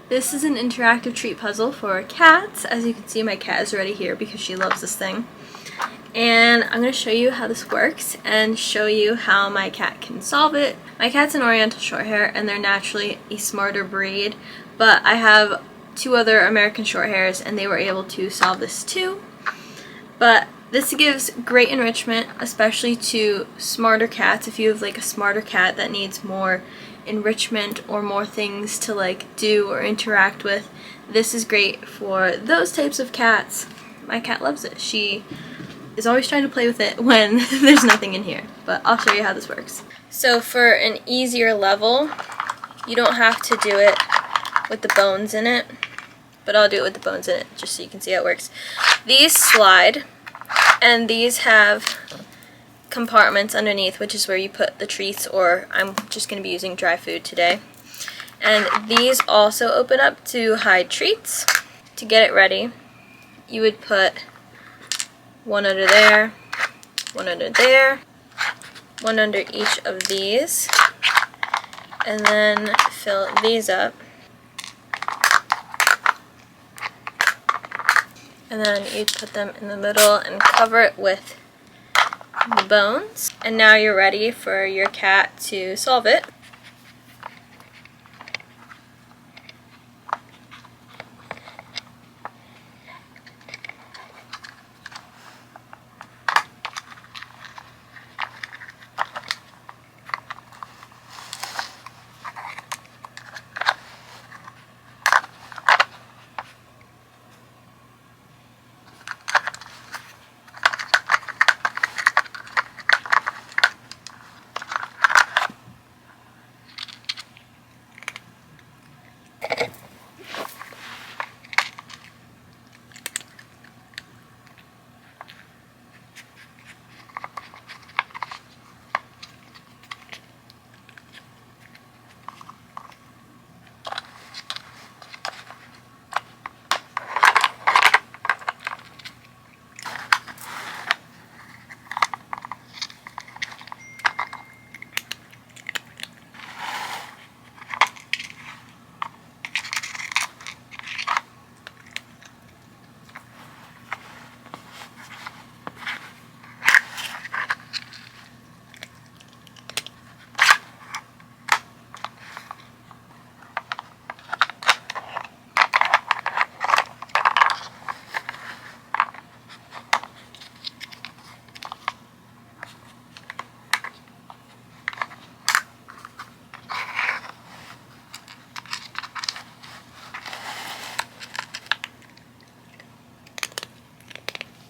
This is an interactive treat puzzle for cats. As you can see, my cat is already here because she loves this thing. And I'm going to show you how this works and show you how my cat can solve it. My cat's an Oriental Shorthair and they're naturally a smarter breed, but I have two other American Shorthairs and they were able to solve this too. But this gives great enrichment, especially to smarter cats. If you have like a smarter cat that needs more enrichment or more things to like do or interact with, this is great for those types of cats. My cat loves it. She is always trying to play with it when there's nothing in here, but I'll show you how this works. So for an easier level, you don't have to do it with the bones in it, but I'll do it with the bones in it just so you can see how it works. These slide, and these have compartments underneath, which is where you put the treats, or I'm just going to be using dry food today. And these also open up to hide treats. To get it ready, you would put one under there, one under there, one under each of these, and then fill these up. And then you put them in the middle and cover it with the bones. And now you're ready for your cat to solve it.